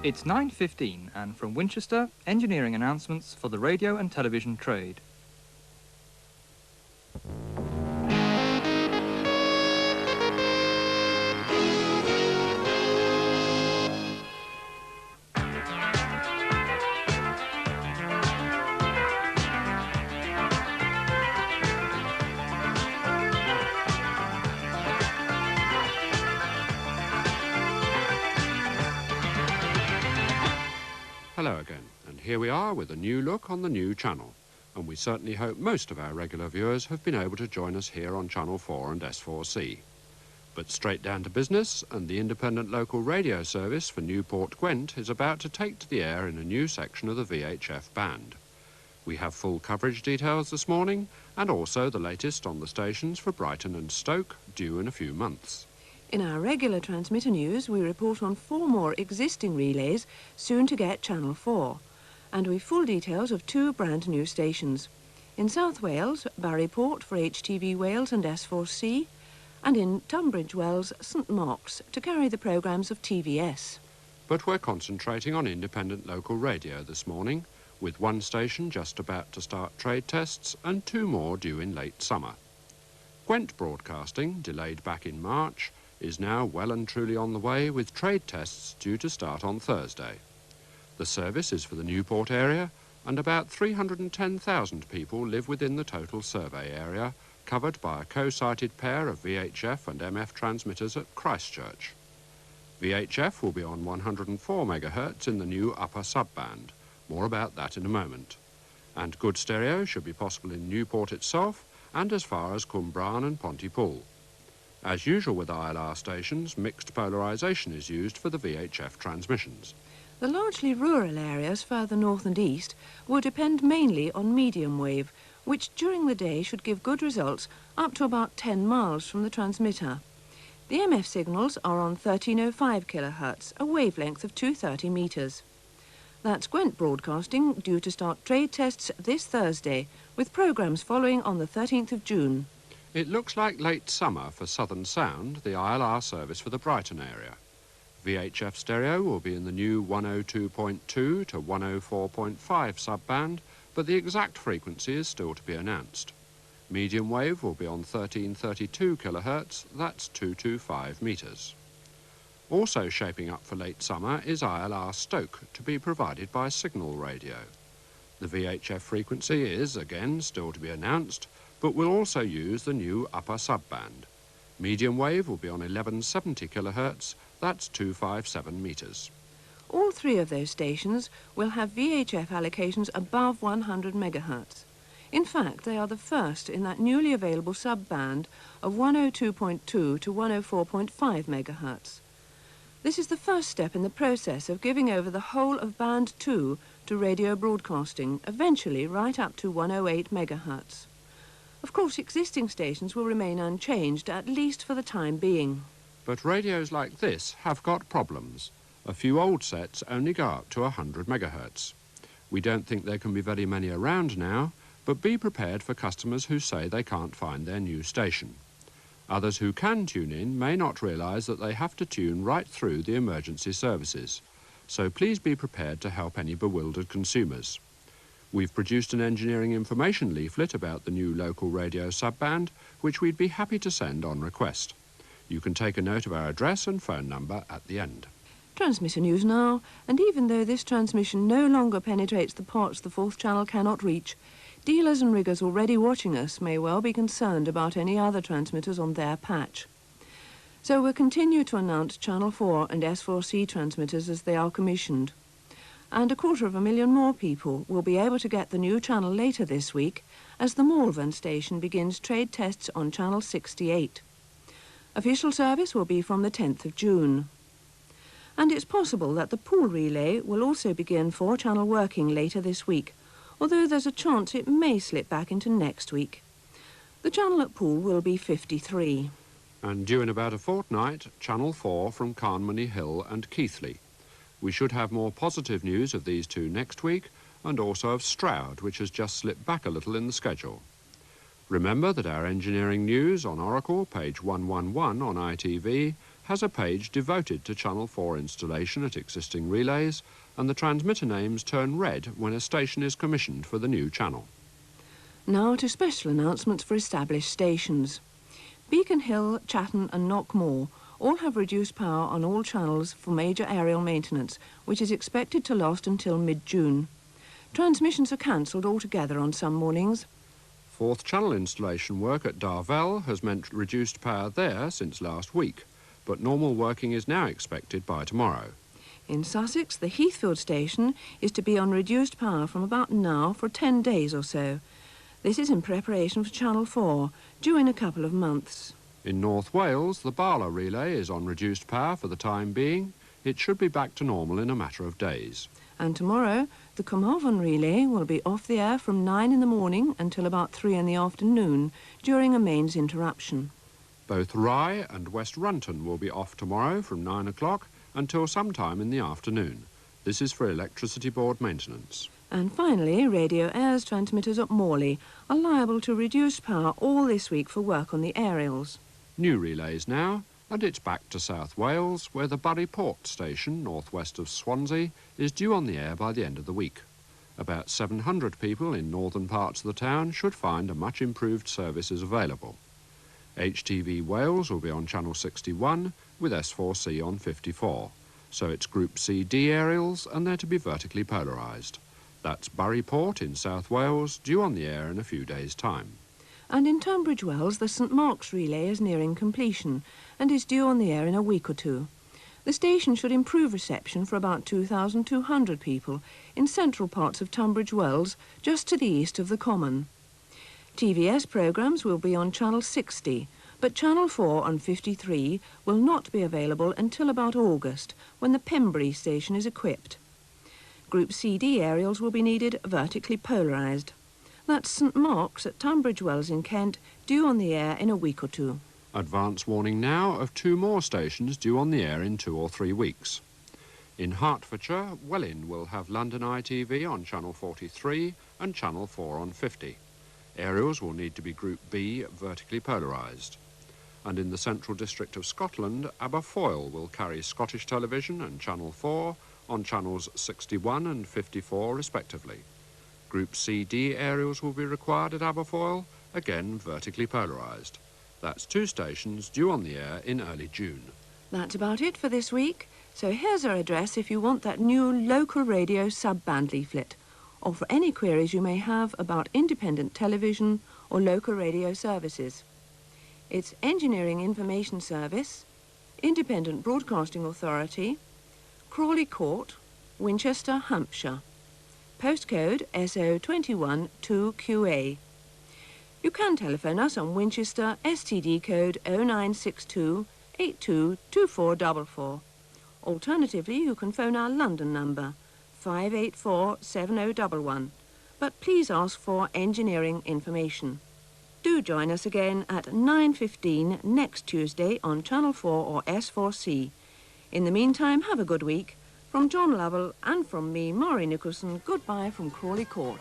It's 9:15 and from Winchester, engineering announcements for the radio and television trade. Hello again, and here we are with a new look on the new channel, and we certainly hope most of our regular viewers have been able to join us here on Channel 4 and S4C. But straight down to business, and the independent local radio service for Newport Gwent is about to take to the air in a new section of the VHF band. We have full coverage details this morning, and also the latest on the stations for Brighton and Stoke, due in a few months. In our regular transmitter news, we report on 4 more existing relays soon to get Channel 4, and we've full details of 2 brand new stations. In South Wales, Barryport for HTV Wales and S4C, and in Tunbridge Wells, St Mox, to carry the programmes of TVS. But we're concentrating on independent local radio this morning, with 1 station just about to start trade tests and 2 more due in late summer. Gwent Broadcasting, delayed back in March, is now well and truly on the way with trade tests due to start on Thursday. The service is for the Newport area, and about 310,000 people live within the total survey area, covered by a co-sited pair of VHF and MF transmitters at Christchurch. VHF will be on 104 MHz in the new upper subband. More about that in a moment. And good stereo should be possible in Newport itself and as far as Cwmbran and Pontypool. As usual with ILR stations, mixed polarisation is used for the VHF transmissions. The largely rural areas further north and east will depend mainly on medium wave, which during the day should give good results up to about 10 miles from the transmitter. The MF signals are on 1305 kHz, a wavelength of 230 metres. That's Gwent Broadcasting, due to start trade tests this Thursday, with programmes following on the 13th of June. It looks like late summer for Southern Sound, the ILR service for the Brighton area. VHF stereo will be in the new 102.2 to 104.5 subband, but the exact frequency is still to be announced. Medium wave will be on 1332 kHz, that's 225 metres. Also shaping up for late summer is ILR Stoke, to be provided by Signal Radio. The VHF frequency is, again, still to be announced, but will also use the new upper subband. Medium wave will be on 1170 kHz, that's 257 metres. All 3 of those stations will have VHF allocations above 100 MHz. In fact, they are the first in that newly available subband of 102.2 to 104.5 MHz. This is the first step in the process of giving over the whole of Band 2 to radio broadcasting, eventually right up to 108 MHz. Of course, existing stations will remain unchanged, at least for the time being. But radios like this have got problems. A few old sets only go up to 100 MHz. We don't think there can be very many around now, but be prepared for customers who say they can't find their new station. Others who can tune in may not realise that they have to tune right through the emergency services. So please be prepared to help any bewildered consumers. We've produced an engineering information leaflet about the new local radio subband, which we'd be happy to send on request. You can take a note of our address and phone number at the end. Transmitter news now, and even though this transmission no longer penetrates the parts the 4th channel cannot reach, dealers and riggers already watching us may well be concerned about any other transmitters on their patch. So we'll continue to announce Channel 4 and S4C transmitters as they are commissioned. And 250,000 more people will be able to get the new channel later this week as the Malvern station begins trade tests on Channel 68. Official service will be from the 10th of June. And it's possible that the Poole relay will also begin 4-channel working later this week, although there's a chance it may slip back into next week. The channel at Poole will be 53. And due in about a fortnight, Channel 4 from Carnmoney Hill and Keighley. We should have more positive news of these 2 next week, and also of Stroud, which has just slipped back a little in the schedule. Remember that our engineering news on Oracle, page 111 on ITV, has a page devoted to Channel 4 installation at existing relays, and the transmitter names turn red when a station is commissioned for the new channel. Now to special announcements for established stations. Beacon Hill, Chatton and Knockmore all have reduced power on all channels for major aerial maintenance, which is expected to last until mid-June. Transmissions are cancelled altogether on some mornings. Fourth channel installation work at Darvel has meant reduced power there since last week, but normal working is now expected by tomorrow. In Sussex, the Heathfield station is to be on reduced power from about now for 10 days or so. This is in preparation for Channel 4, due in a couple of months. In North Wales, the Bala relay is on reduced power for the time being. It should be back to normal in a matter of days. And tomorrow, the Carmarthen relay will be off the air from 9 in the morning until about 3 in the afternoon, during a mains interruption. Both Rye and West Runton will be off tomorrow from 9 o'clock until sometime in the afternoon. This is for Electricity Board maintenance. And finally, Radio Air's transmitters at Morley are liable to reduced power all this week for work on the aerials. New relays now, and it's back to South Wales, where the Bury Port station, northwest of Swansea, is due on the air by the end of the week. About 700 people in northern parts of the town should find a much improved service is available. HTV Wales will be on Channel 61 with S4C on 54, so it's Group C/D aerials and they're to be vertically polarised. That's Bury Port in South Wales, due on the air in a few days' time. And in Tunbridge Wells, the St Mark's relay is nearing completion and is due on the air in a week or two. The station should improve reception for about 2,200 people in central parts of Tunbridge Wells, just to the east of the Common. TVS programmes will be on Channel 60, but Channel 4 on 53 will not be available until about August, when the Pembury station is equipped. Group CD aerials will be needed vertically polarised. That's St Mark's at Tunbridge Wells in Kent, due on the air in a week or two. Advance warning now of 2 more stations due on the air in 2 or 3 weeks. In Hertfordshire, Welwyn will have London ITV on Channel 43 and Channel 4 on 50. Aerials will need to be Group B vertically polarised. And in the Central District of Scotland, Aberfoyle will carry Scottish Television and Channel 4 on Channels 61 and 54 respectively. Group C/D aerials will be required at Aberfoyle, again vertically polarised. That's 2 stations due on the air in early June. That's about it for this week. So here's our address if you want that new local radio sub-band leaflet, or for any queries you may have about independent television or local radio services. It's Engineering Information Service, Independent Broadcasting Authority, Crawley Court, Winchester, Hampshire. Postcode SO21 2QA. You can telephone us on Winchester STD code 0962 822444. Alternatively, you can phone our London number 584 7011, but please ask for engineering information. Do join us again at 9:15 next Tuesday on Channel 4 or S4C. In the meantime, have a good week. From John Lovell and from me, Maury Nicholson, goodbye from Crawley Court.